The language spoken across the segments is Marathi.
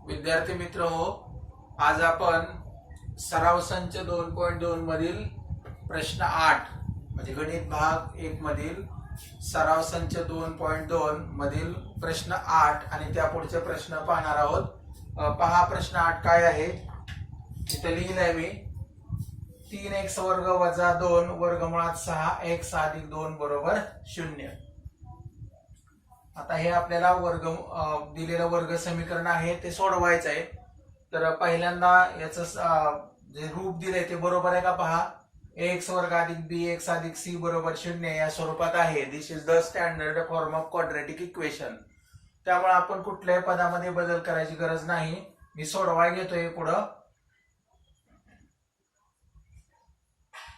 विद्यार्थी मित्र हो, आज आपण सराव संच 2.2 मधील प्रश्न 8 म्हणजे गणित भाग 1 मधील सराव संच 2.2 मधील प्रश्न 8 आणि त्या पुढचे प्रश्न पाहणार आहोत। पहा प्रश्न 8 काय आहे। इथे लिहिलंय मी 3x वर्ग वजा 2 वर्गमुळात 6x अधिक 2 बरोबर 0। आता हे आपल्याला वर्ग दिलेलं वर्ग समीकरण आहे ते सोडवायचं आहे। तर पहिल्यांदा याचं जे रूप दिलंय ते बरोबर आहे का पहा। x वर्ग अधिक bx अधिक c बरोबर 0 या स्वरूपात आहे। This is the standard form of quadratic equation. त्यामुळे आपण कुठल्याही पदामध्ये बदल करायची गरज नाही। मी सोडवाय घेतोय पुढं।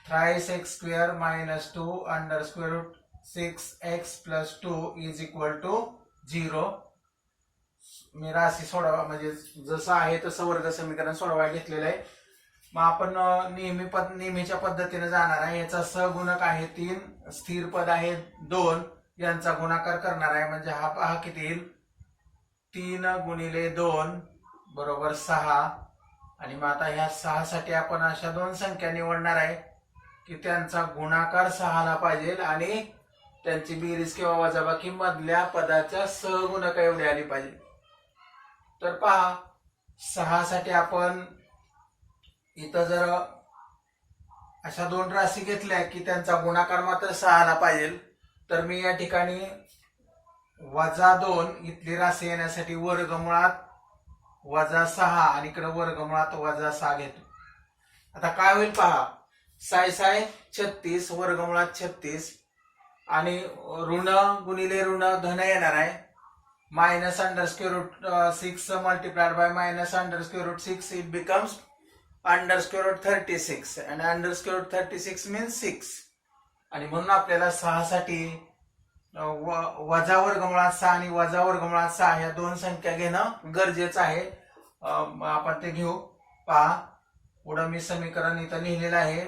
thrice x square minus 2 under square root 6x plus 2 is equal to 0। मी राशी सोडवा म्हणजे जसं आहे तसं वर्ग समीकरण सोडवायला घेतलेलं आहे। मग आपण नेहमीच्या पद्धतीने जाणार आहे। याचा सहगुणक आहे 3, स्थिर पद आहे 2, यांचा गुणाकार करणार आहे। म्हणजे हा पहा किती येईल 3 गुणिले 2 बरोबर 6। आणि मग आता ह्या 6 साठी आपण अशा दोन संख्या निवडणार आहे की त्यांचा गुणाकार 6 ला पाहिजे आणि त्यांची बेरीज किंवा वजाबाकी मधल्या पदाच्या सहगुणक एवढी आली पाहिजे। तर पहा 6 साठी आपण इथं जर अशा दोन राशी घेतल्या की त्यांचा गुणाकार मात्र 6 ला पाहिजे, तर मी या ठिकाणी -2 इथली राशी येण्यासाठी वर्गमुळात -6 आणि इकडे वर्गमुळात -6 घेतो। आता काय होईल पहा 6 36 वर्गमुळात 36 आणि ऋण गुणिले ऋण धन येणार आहे। Minus under square root 6 multiplied by minus under square root 6 it becomes under square root 36 आणि अंडर स्क्वेअर रूट 36 मीन्स 6। आणि म्हणून आपल्याला 6 साठी वजा वर्गमुळात 6 आणि वजा वर्गमुळात 6 या दोन संख्या घेणं गरजेचं आहे। आपण ते घेऊ। पहा पुढे मी समीकरण इथं लिहिलेलं आहे।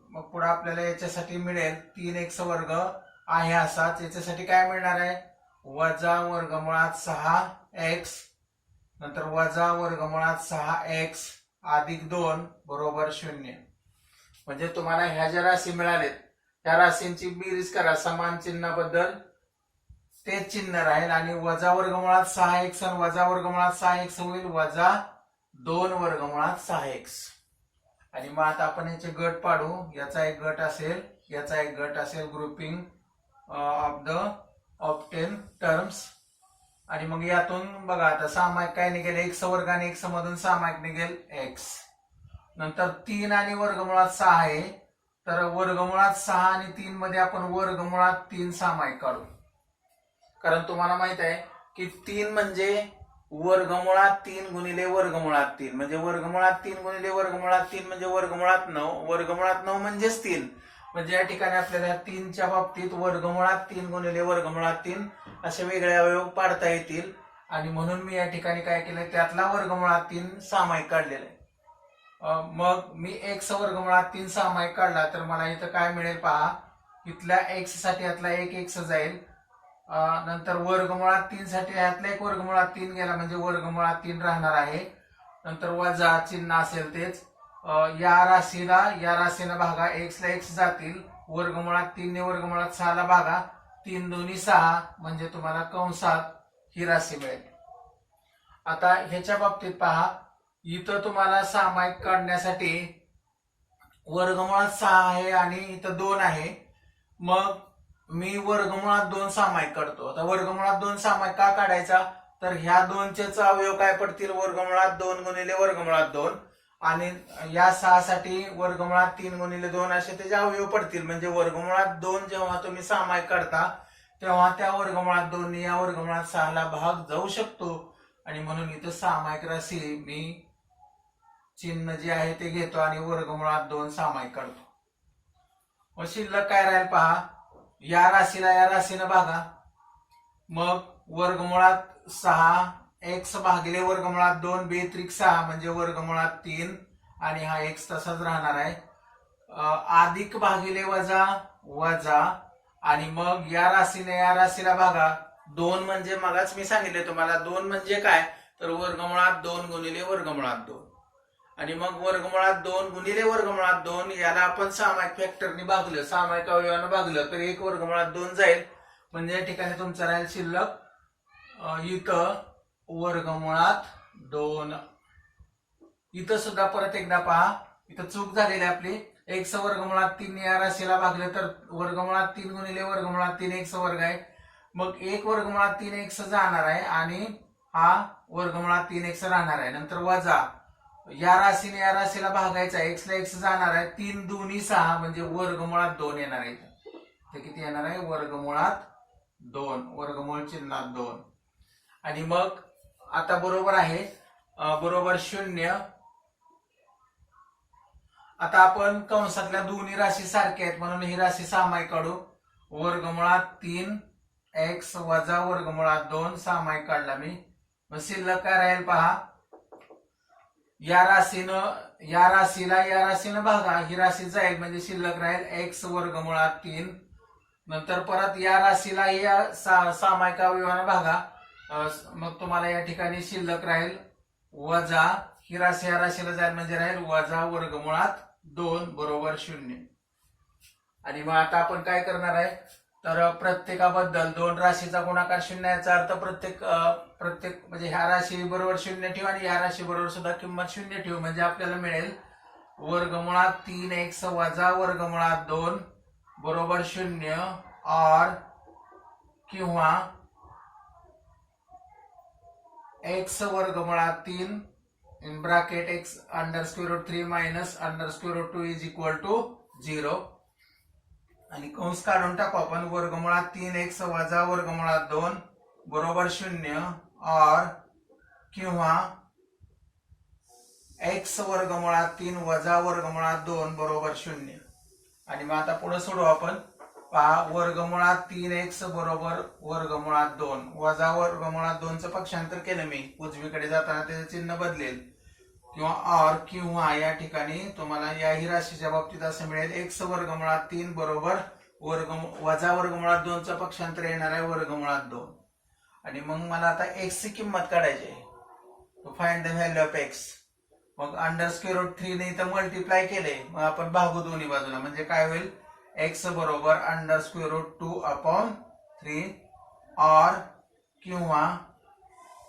मग पुढे आपल्याला याच्यासाठी मिळेल 3x वर्ग आहे असाच। याच्यासाठी काय मिळणार आहे वजा वर्गमुळात 6x नंतर वजा वर्गमुळात 6x अधिक 2 बरोबर 0। म्हणजे तुम्हाला ह्या ज्या राशी मिळालेत त्या राशींची बेरीज करा। समान चिन्हाबद्दल तेच चिन्ह राहील आणि वजा वर्गमुळात 6x आणि वजा वर्गमुळात 6x होईल वजा 2 वर्गमुळात 6x। आणि मग आता आपण याचे गट पाडू। याचा एक गट असेल, याचा एक गट असेल, grouping of the obtain terms. आणि मग यातून बघा आता सामायिक काय निघेल x वर्ग आणि x मधून सामायिक निघेल x। नंतर 3 आणि वर्गमुळात 6 आहे, तर वर्गमुळात 6 आणि 3 मध्ये आपण वर्गमुळात 3 सामायिक काढू। कारण तुम्हाला माहित आहे की 3 म्हणजे वर्गमुळात 3 गुणिले वर्गमुळात 3 म्हणजे वर्गमुळात 3 गुणिले वर्गमुळात 3 म्हणजे वर्गमुळात 9, वर्गमुळात 9 म्हणजेच 3। म्हणजे या ठिकाणी आपल्याला 3 च्या बाबतीत वर्गमुळात 3 गुणिले वर्गमुळात 3 असे वेगळे अवयव पाडता येतील। आणि म्हणून मी या ठिकाणी काय केलं त्यातला वर्गमुळात 3 सामायिक काढलेला आहे। मग मी x वर्गमुळात 3 सामायिक काढला तर मला इथं काय मिळेल पहा। इथल्या x साठी यातला एक x जाईल, नंतर वर्गमुळात 3 साठी यातला एक वर्गमुळात 3 गेला म्हणजे वर्गमुळात 3 राहणार आहे। नंतर वजा चिन्ह असेल तेच या राशीला भागा, x ला x जातील, वर्गमुळात 3 ने वर्गमुळात 6 ला भागा, 3 दोन्ही 6 म्हणजे तुम्हाला कंसात ही राशी मिळेल। आता ह्याच्या बाबतीत पहा इथं तुम्हाला सामायिक काढण्यासाठी वर्गमुळात 6 आहे आणि इथं 2 आहे। मग मी वर्गमुळात 2 सामायिक काढतो। आता वर्गमुळात 2 सामायिक का काढायचा तर ह्या 2चेच अवयव काय पडतील वर्गमुळात 2 गुणिले वर्गमुळात 2 आणि या 6 साठी वर्गमुळात 3 गुणिले 2 असे त्याचे अवयव पडतील। म्हणजे वर्गमुळात 2 जेव्हा तुम्ही सामायिक काढता तेव्हा त्या वर्गमुळात 2 या वर्गमुळात 6 ला भाग जाऊ शकतो। आणि म्हणून इथं सामायिक राशी मी चिन्ह जे आहे ते घेतो आणि वर्गमुळात 2 सामायिक काढतो। मग शिल्लक काय राहील पहा या राशीनं भागा, मग वर्गमुळात 6x भागिले वर्गमुळात 2 बेत्रिक 6 म्हणजे वर्गमुळात 3 आणि हा x तसाच राहणार आहे। अधिक भागिले वजा वजा आणि मग या राशीला भागा 2 म्हणजे मगाच मी सांगितले तुम्हाला 2 म्हणजे काय तर वर्गमुळात 2 गुणिले वर्गमुळात 2 आणि मग वर्गमुळात 2 गुणिले वर्गमुळात 2 याला आपण सामायिक फॅक्टरने भागलं, सामायिक अवयवानं भागलं तर 1 वर्गमुळात 2 जाईल. म्हणजे या ठिकाणी तुमचं राहील शिल्लक इथं वर्गमुळात 2. इथं सुद्धा परत एकदा पहा, इथं चूक झालेली आपली. x वर्गमुळात 3 या राशीला भागलं तर वर्गमुळात 3 गुणिले वर्गमुळात 3 x वर्ग आहे. मग 1 वर्गमुळात 3 x जाणार आहे आणि हा वर्गमुळात 3 x राहणार आहे. नंतर वजा या राशीने या राशीला भागायचा, x ला x जाणार आहे. 3 2 6 म्हणजे वर्गमुळात 2 येणार आहे. ते किती येणार आहे? वर्गमुळात 2, वर्गमूळ चिन्हात 2. आणि मग आता बरोबर आहे, बरोबर 0. आता आपण कंसातल्या दोन्ही राशी सारख्या आहेत म्हणून ही राशी सामायिक काढू. वर्गमुळात 3 x वजा वर्गमुळात 2 सामायिक काढला मी. मग शिल्लक काय राहील पहा, या राशीला या राशीनं भागा, ही राशी जाईल म्हणजे शिल्लक राहील x वर्गमुळात 3. नंतर परत या राशीला या सामायिक अवयवाने भागा, मग तुम्हाला या ठिकाणी शिल्लक राहील वजा, ही राशी या राशीला जाईल म्हणजे राहील वजा वर्गमुळात 2 बरोबर 0. आणि मग आता आपण काय करणार आहे, तर प्रत्येकाबद्दल 2 राशीचा गुणाकार 0 याचा अर्थ प्रत्येक म्हणजे ह्या राशी बरोबर 0 ठेवू आणि ह्या राशी बरोबर सुद्धा किंमत 0 ठेवू. म्हणजे आपल्याला मिळेल वर्गमुळात 3x वजा वर्गमुळात 2 बरोबर 0 और किंवा x वर्गमुळात 3 in bracket x under square root 3 minus under square root 2 is equal to 0. आणि कंस काढून टाकू आपण. वर्गमुळात 3x वजा वर्गमुळात 2 बरोबर 0 और किंवा x वर्गमुळात 3 वजा वर्गमुळात 2 बरोबर 0. आणि मग आता पुढे सोडू आपण. पहा, वर्गमुळात 3x बरोबर वर्गमुळात 2 वजा वर्गमुळात 2 चं पक्षांतर केलं मी, उजवीकडे जाताना त्याचे चिन्ह बदलेल. किंवा और किंवा या ठिकाणी तुम्हाला याही राशीच्या बाबतीत असं मिळेल x वर्गमुळात 3 बरोबर वजा वर्गमुळात 2 चं पक्षांतर येणार आहे वर्गमुळात 2. आणि मग मला आता x ची किंमत काढायची आहे. तो find the value of x. मग अंडर स्क्वेअर रूट 3 ने इथं मल्टिप्लाय केले, मग आपण भागू दोन्ही बाजूला म्हणजे काय होईल, x बरोबर अंडर स्क्वेअर रूट 2 अपॉन 3 और किंवा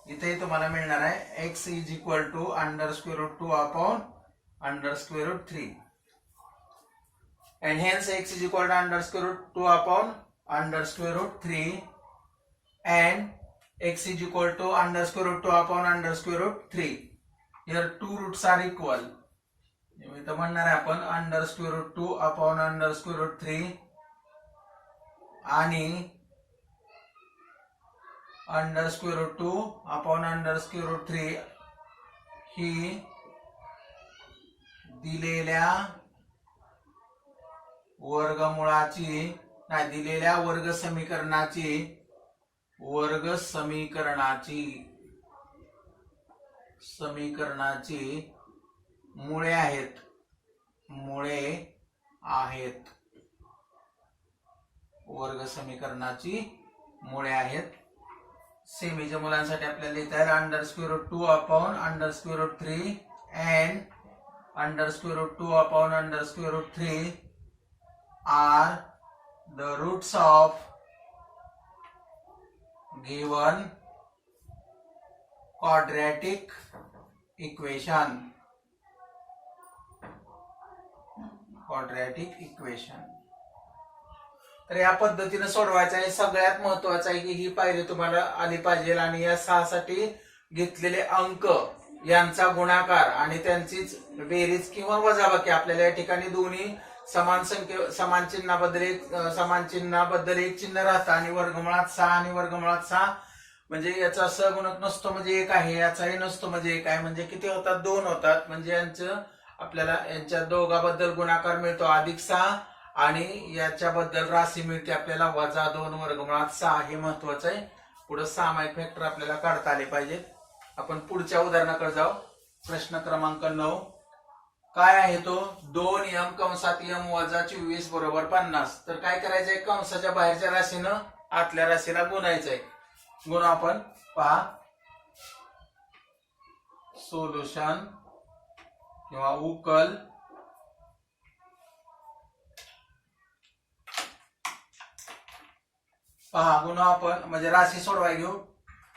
इथे तुम्हाला मिळणार आहे x is equal to under square root 2 upon under square root 3 and hence x is equal to under square root 2 upon under square root 3 and x is equal to under square root 2 upon under square root 3. Here two roots are equal. इथं म्हणणार आहे आपण under square root 2 upon under square root 3 आणि under square root 2 upon under square root 3 ही दिलेल्या वर्गमुळाची नाही दिलेल्या वर्ग समीकरणाची मुळे आहेत. वर्ग समीकरणाची मुळे आहेत. सेमीच्या मुलांसाठी आपल्याला लिहिता येईल under square root 2 upon under square root 3 and under square root 2 upon under square root 3 are the roots of given quadratic equation. तर या पद्धतीने सोडवायचं आहे. सगळ्यात महत्वाचं आहे की ही पायरी तुम्हाला आली पाहिजे आणि या 6 साठी घेतलेले अंक यांचा गुणाकार आणि त्यांचीच बेरीज किंवा वजाबाकी आपल्याला या ठिकाणी दोन्ही समान चिन्हाबद्दल एक चिन्ह राहतं आणि वर्गमुळात 6 आणि वर्गमुळात 6 म्हणजे याचा सहगुणक नसतो म्हणजे 1 आहे, याचाही नसतो म्हणजे 1 आहे. म्हणजे किती होतात, 2 होतात. म्हणजे आपल्याला यांच्या दोघांबद्दल गुणाकार मिळतो +6 आणि याच्याबद्दल राशी मिळते आपल्याला -2 वर्गमुळात 6. हे महत्वाचं आहे. पुढे सामायिक फॅक्टर आपल्याला काढता आले पाहिजेत. आपण पुढच्या उदाहरणाकडे जाऊ. प्रश्न क्रमांक 9 काय आहे तो, 2m कंसात m वजा 24 बरोबर 50. तर काय करायचंय, कंसाच्या बाहेरच्या राशीनं आतल्या राशीला गुणायचंय. गुण आपण पहा सोल्युशन किंवा उकल पहा गुन्हा आपण म्हणजे राशी सोडवाय घेऊ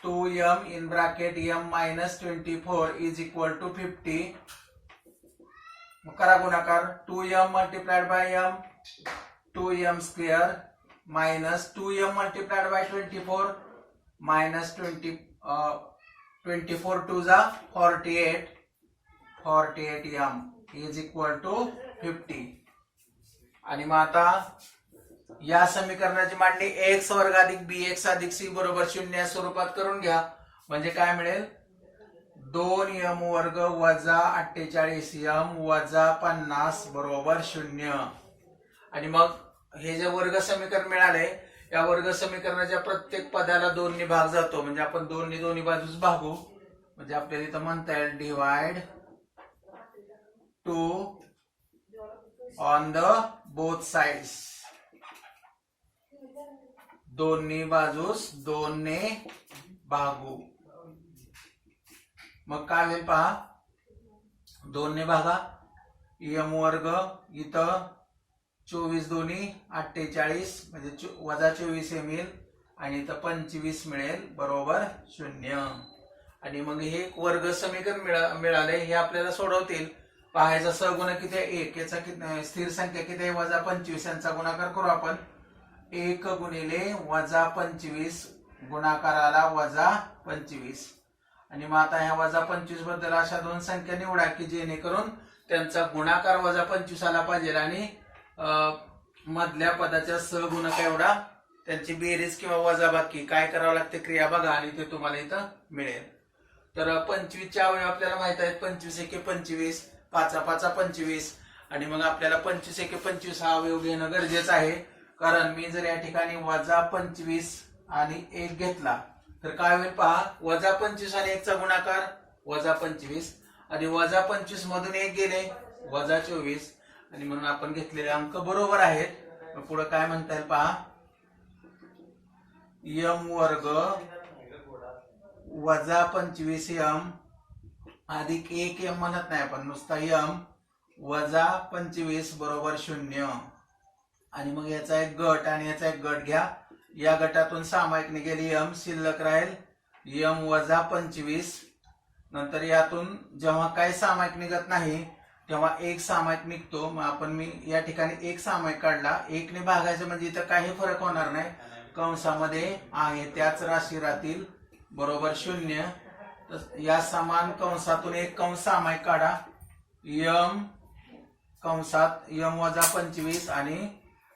2m in bracket m minus 24 is equal to 50 करा गुणाकार 2m multiplied by m 2m square minus 2m multiplied by 24 minus 24 टू जा 48m इज इक्वल टू 50 आणि मग आता या समीकरणाची मांडणी x वर्ग अधिक bx अधिक c बरोबर 0 या स्वरूपात करून घ्या म्हणजे काय मिळेल 2m वर्ग वजा 48m वजा 50 बरोबर 0 आणि मग हे जे वर्ग समीकरण मिळाले या वर्ग समीकरणाच्या प्रत्येक पदाला 2 ने भाग जातो म्हणजे आपण 2 ने दोन्ही बाजूस भागू म्हणजे आपल्याला इथं म्हणता येईल divide 2 on the both sides दोन्ही बाजूस 2 ने भागू मग काय होईल पहा 2 ने भागा m वर्ग इथं 24 दोन्ही 48 म्हणजे वजा 24 हे मिळेल आणि इथं 25 मिळेल बरोबर 0 आणि मग हे वर्ग समीकरण मिळाले हे आपल्याला सोडवतील पाहायचा सहगुणक किती आहे 1 याचा किती स्थिर संख्या किती आहे वजा 25 यांचा गुणाकार करू आपण 1 गुणिले वजा 25 गुणाकाराला वजा 25 आणि मग आता ह्या वजा 25 बद्दल अशा दोन संख्या निवडा की जेणेकरून त्यांचा गुणाकार वजा 25 आला पाहिजे आणि मधल्या पदाच्या सहगुणक एवढा त्यांची बेरीज किंवा वजाबाकी काय करावं लागते क्रिया बघा आणि ते तुम्हाला इथं मिळेल तर 25 चे अवयव आपल्याला माहित आहेत 25 एके 25 5 5 25 आणि मग आपल्याला 25 एके 25 हा अवयव घेणं गरजेचं आहे कारण मी जर या ठिकाणी वजा 25 आणि 1 घेतला तर काय होईल पहा वजा 25 आणि 1 चा गुणाकार वजा 25 आणि वजा 25 मधून 1 गेले वजा 24 आणि म्हणून आपण घेतलेले अंक बरोबर आहेत पुढे काय म्हणता येईल पहा m वर्ग वजा 25m अधिक 1m म्हणत नाही आपण नुसता m वजा 25 बरोबर 0 आणि मग याचा एक गट आणि याचा एक गट घ्या या गटातून सामायिक निघेली m शिल्लक राहील m वजा 25 नंतर यातून जेव्हा काही सामायिक निघत नाही तेव्हा एक सामायिक निघतो मग आपण मी या ठिकाणी एक सामायिक काढला 1 ने भागायचं म्हणजे इथं काही फरक होणार नाही कंसामध्ये आहे त्याच राशी राहतील बरोबर 0 तर या समान कंसातून एक कंस सामायिक काढा m कंसात m वजा 25 आणि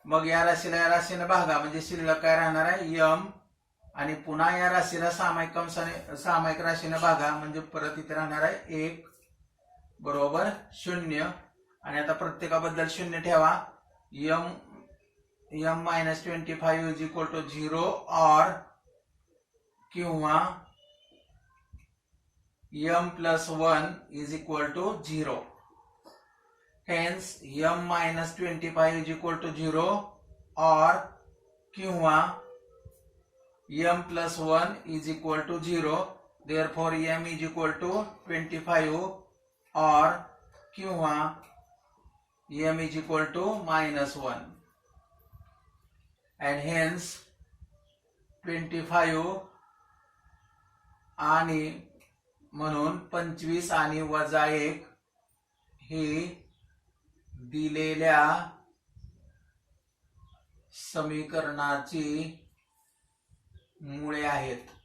मग या राशीने भागा म्हणजे शिल्लक काय राहणार आहे m आणि पुन्हा या राशीला सामायिक कंसाने सामायिक राशीने भागा म्हणजे परत इथे राहणार आहे 1 बरोबर 0 आणि आता प्रत्येकाबद्दल 0 ठेवा m minus 25 is equal to 0 or किंवा m plus 1 is equal to 0 hence m minus 25 is equal to 0 or किंवा m plus 1 is equal to 0 therefore m is equal to 25 or किंवा m is equal to minus 1 and hence 25 आणि म्हणून 25 आणि वजा 1 हे दिलेल्या समीकरणाची मुळे आहेत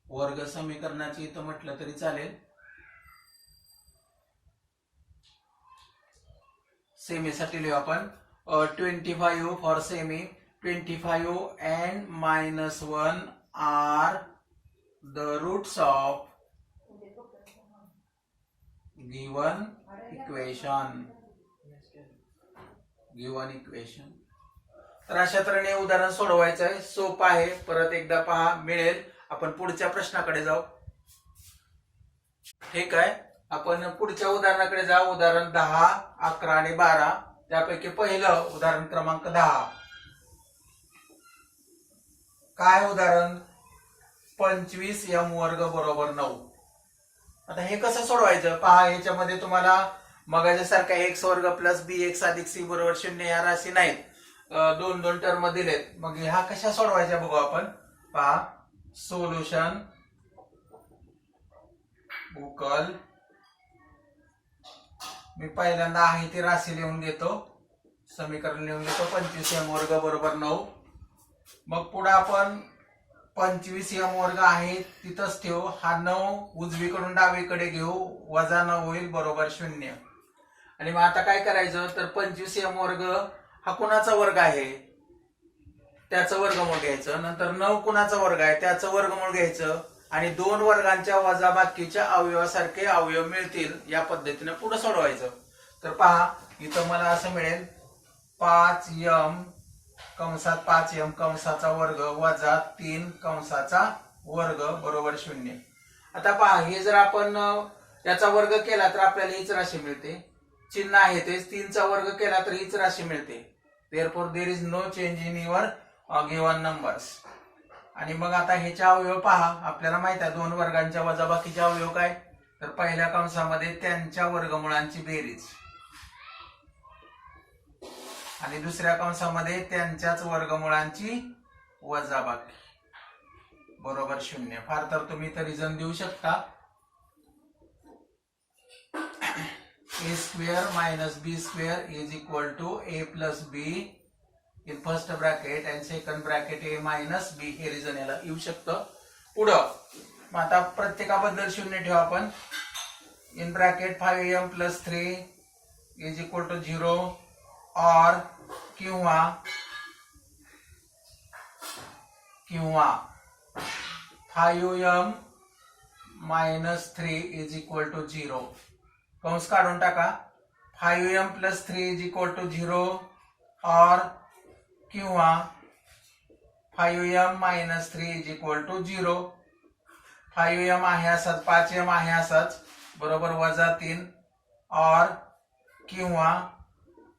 वर्ग समीकरणाची इथं म्हटलं तरी चालेल सेमीसाठी लिहू आपण 25 for semi 25 and minus 1 are the roots of given equation. तर अशा तऱ्हेने उदाहरण सोडवायचं आहे सोपं आहे परत एकदा पहा मिळेल आपण पुढच्या प्रश्नाकडे जाऊ ठीक आहे आपण पुढच्या उदाहरणाकडे जाऊ उदाहरण 10 11 आणि 12 त्यापैकी पहिलं उदाहरण क्रमांक 10 काय उदाहरण 25m वर्ग बरोबर 9. आता हे कसं सोडवायचं पहा. याच्यामध्ये तुम्हाला मगाच्या सारखा x वर्ग प्लस bx अधिक c बरोबर 0 या राशी नाहीत. दोन दोन टर्म दिलेत. मग ह्या कशा सोडवायच्या बघू आपण. पहा सोल्युशन उकल. मी पहिल्यांदा आहे ती राशी लिहून घेतो. समीकरण लिहून घेतो. 25m वर्ग बरोबर 9. मग पुढे आपण 25m वर्ग आहे तिथंच ठेवू. हा 9 उजवीकडून डावीकडे घेऊ. वजा 9 होईल बरोबर 0. आणि मग आता काय करायचं तर 25m वर्ग हा कुणाचा वर्ग आहे त्याचं वर्गमूळ घ्यायचं. नंतर 9 कुणाचा वर्ग आहे त्याचं वर्गमूळ घ्यायचं. आणि दोन वर्गांच्या वजाबाकीच्या अवयवासारखे अवयव मिळतील या पद्धतीने पुढे सोडवायचं. तर पहा इथं मला असं मिळेल 5m कंसात 5m कंसाचा वर्ग वजा 3 कंसाचा वर्ग बरोबर 0. आता पहा हे जर आपण याचा वर्ग केला तर आपल्याला हीच राशी मिळते. चिन्ह आहे तेच. 3 चा वर्ग केला तर हीच राशी मिळते. therefore there is no change in your given numbers. आणि मग आता ह्याचे अवयव पहा. आपल्याला माहित आहे दोन वर्गांच्या वजाबाकीचे अवयव काय तर पहिल्या कंसामध्ये त्यांच्या वर्गमुळांची बेरीज आणि दुसऱ्या कंसामध्ये त्यांच्याच वर्गमुळांची वजाबाकी बरोबर 0. फार तर तुम्ही इथं रिझन देऊ शकता. a square minus b square is equal to a plus b in first bracket and second bracket a minus b. हे रिझन याला येऊ शकतं. पुढं मग आता प्रत्येकाबद्दल 0 ठेवा आपण. In bracket 5m plus 3 is equal to 0 or किंवा 5m minus 3 is equal to 0. कंस काढून टाका. 5m plus 3 is equal to 0 or किंवा 5m minus 3 is equal to 0. 5m आहे असाच 5m आहे असाच बरोबर वजा 3 और किंवा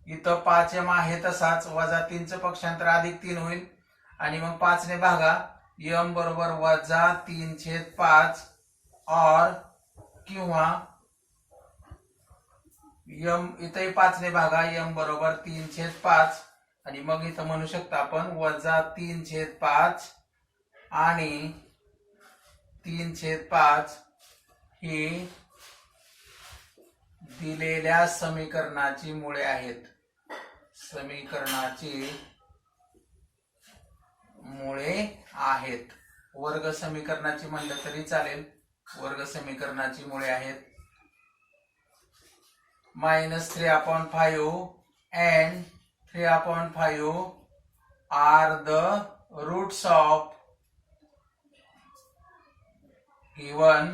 इथं 5m आहे तसाच वजा 3 चं पक्षांतर अधिक 3 होईल. आणि मग 5 ने भागा. m बरोबर वजा 3/5 और किंवा m इथे 5 ने भागा. m बरोबर 3/5 आणि मग इथं म्हणू शकता आपण वजा 3/5 आणि 3/5 ही दिलेल्या समीकरणाची मुळे आहेत. समीकरणाची मुळे आहेत. वर्ग समीकरणाची म्हणलं तरी चालेल. वर्ग समीकरणाची मुळे आहेत. -3/5 and 3/5 are the roots of given.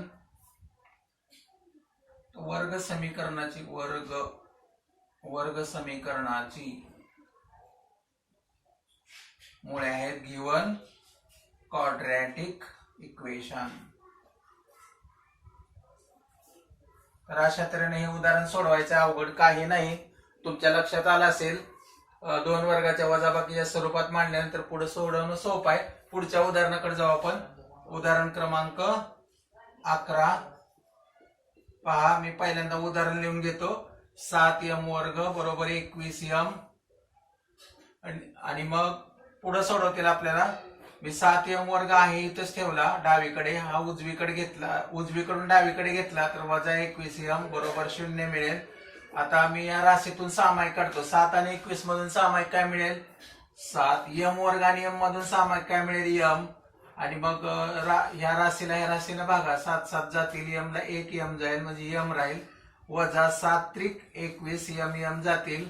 वर्ग समीकरणाची मुळे आहेत गिवन क्वाड्रॅटिक इक्वेशन. तर अशा तऱ्हेने हे उदाहरण सोडवायचं. अवघड काही नाही. तुमच्या लक्षात आलं असेल. दोन वर्गाच्या वजाबाकीच्या स्वरूपात मांडल्यानंतर पुढे सोडवणं सोपं आहे. पुढच्या उदाहरणाकडे जाऊ आपण. उदाहरण क्रमांक 11 पहा. मी पहिल्यांदा उदाहरण लिहून घेतो. 7m वर्ग बरोबर 21m आणि मग पुढे सोडवतील आपल्याला. मी 7m वर्ग आहे इथंच ठेवला डावीकडे. हा उजवीकडे घेतला. उजवीकडून डावीकडे घेतला तर वजा 21m बरोबर 0 मिळेल. आता मी या राशीतून सामायिक काढतो. 7 आणि 21 मधून सामायिक काय मिळेल 7. m वर्ग आणि m मधून सामायिक काय मिळेल m. आणि मग ह्या राशीला भागा. 7 7 जातील. m ला 1 m जाईल म्हणजे m राहील. वजा 7 त्रिक 21 m जातील.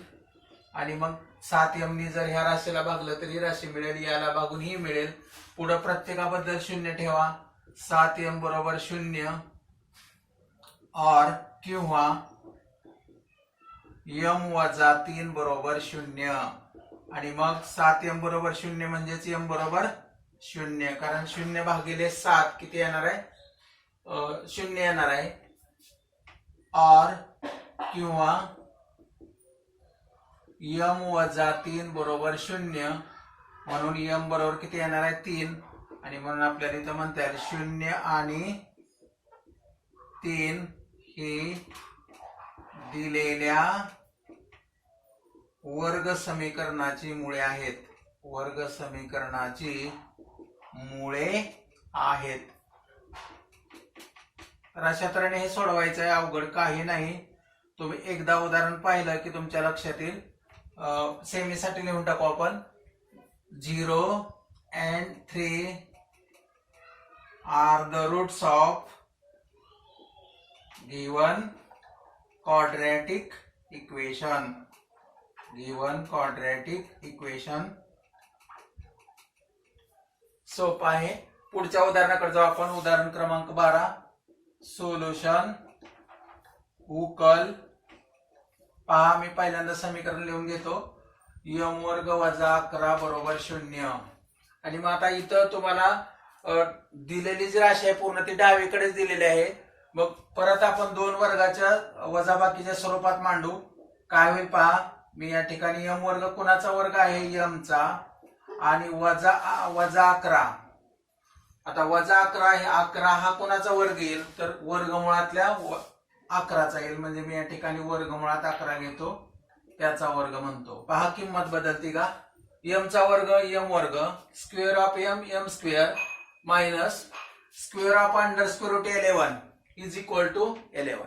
आणि मग 7m नी जर ह्या राशीला भागलं तर ही राशी मिळेल. याला भागून ही मिळेल. पुढे प्रत्येकाबद्दल 0 ठेवा. 7m बरोबर 0 और किंवा m वजा 3 बरोबर 0. आणि मग 7m बरोबर 0 म्हणजेच m बरोबर 0. कारण 0 भागिले 7 किती येणार आहे 0 येणार आहे. और किंवा m वजा 3 बरोबर 0 म्हणून m बरोबर किती येणार आहे 3. आणि म्हणून आपल्याला इथं म्हणता येईल 0 आणि 3 ही दिलेल्या वर्ग समीकरणाची मुळे आहेत. वर्ग समीकरणाची मुळे आहेत. तर अशा तऱ्हेने हे सोडवायचं आहे. अवघड काही नाही. तुम्ही एकदा उदाहरण पाहिलं की तुमच्या लक्षात येईल. सेमीसाठी लिहून टाकू आपण. 0 and 3 are the roots of given quadratic equation. given quadratic equation. सोपं आहे. पुढच्या उदाहरणाकडे जाऊ आपण. उदाहरण क्रमांक 12. सोल्युशन. उकल. पहा, मी पहिल्यांदा समीकरण लिहून घेतो. m वर्ग वजा 11 बरोबर 0. आणि मग आता इथं तुम्हाला दिलेली जी राशी आहे पूर्ण ती डावीकडेच दिलेली आहे. मग परत आपण 2 वर्गाच्या वजाबाकीच्या स्वरूपात मांडू. काय होईल पहा. मी या ठिकाणी m वर्ग कुणाचा वर्ग आहे? m चा. आणि वजा 11. आता वजा 11 हे 11 हा कोणाचा वर्ग येईल? तर वर्गमुळातल्या 11चा येईल. म्हणजे मी या ठिकाणी वर्गमुळात 11 घेतो, त्याचा वर्ग म्हणतो. पहा, किंमत बदलती का? m चा वर्ग m वर्ग, square of m m square, minus square of under square root 11 is equal to 11.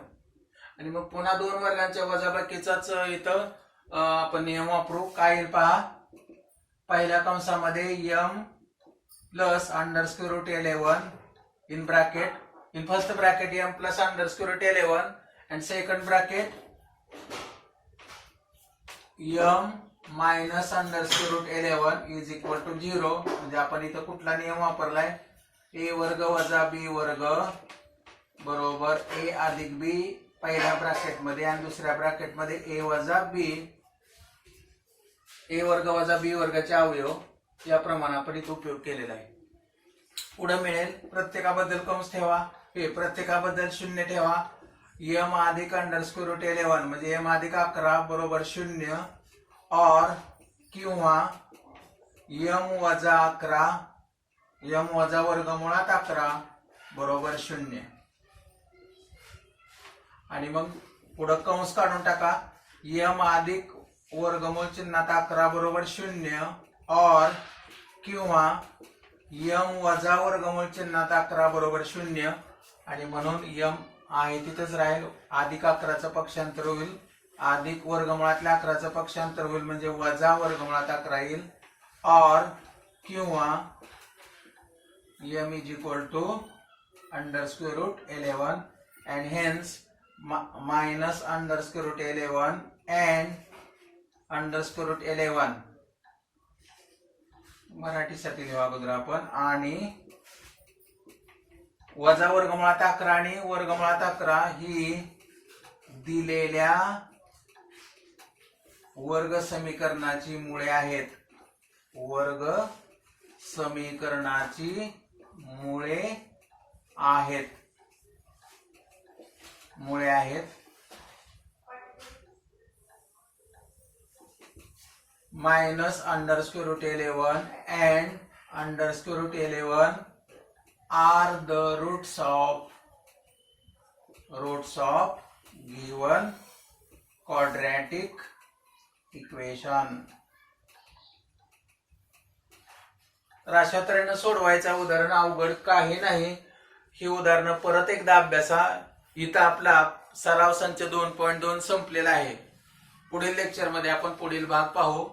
आणि मग पुन्हा 2 वर्गांच्या वजाबाकीचाच इथं आपण नियम वापरू. काय येईल पहा. पहिल्या कंसामध्ये m plus under square root 11 in bracket, in first bracket m plus under square root 11 and second bracket m minus under square root 11 is equal to 0. म्हणजे आपण इथं कुठला नियम वापरलाय? a वर्ग वजा b वर्ग बरोबर a अधिक b पहिल्या ब्रॅकेट मध्ये आणि दुसऱ्या ब्रॅकेट मध्ये a वजा b. a वर्ग वजा b वर्गाचे अवयव याप्रमाणे आपण इथे उपयोग केलेला आहे. पुढे मिळेल प्रत्येकाबद्दल कंस ठेवा. हे प्रत्येकाबद्दल 0 ठेवा. m अधिक अंडर स्क्वेअर रूट 11 म्हणजे m अधिक 11 बरोबर 0 और किंवा m वजा 11 m वजा वर्गमुळात 11 बरोबर 0. आणि मग पुढे कंस काढून टाका. m अधिक वर्गमूळ चिन्हात 11 बरोबर 0 और किंवा m वजा वर्गमूळ चिन्हात 11 बरोबर 0. आणि म्हणून m आहे तिथेच राहील. अधिक 11चं पक्षांतर होईल, अधिक वर्गमुळातल्या 11चं पक्षांतर होईल म्हणजे वजा वर्गमुळात 11 येईल. और किंवा m is equal to under square root 11 and hence minus under square root 11 and under square root 11. मराठीसाठी लिहू अगोदर आपण. आणि वजा वर्गमुळात 11 आणि वर्गमुळात 11 ही दिलेल्या वर्ग समीकरणाची मुळे आहेत. वर्ग समीकरणाची मुळे आहेत. मुळे आहेत. Minus under square root 11 and under square root 11 are the roots of given quadratic equation. तर अशा तऱ्हेने सोडवायचं उदाहरण. अवघड काही नाही. ही उदाहरणं परत एकदा अभ्यासा. इथं आपला सराव संच 2.2 संपलेला आहे. पुढील लेक्चर मध्ये आपण पुढील भाग पाहू.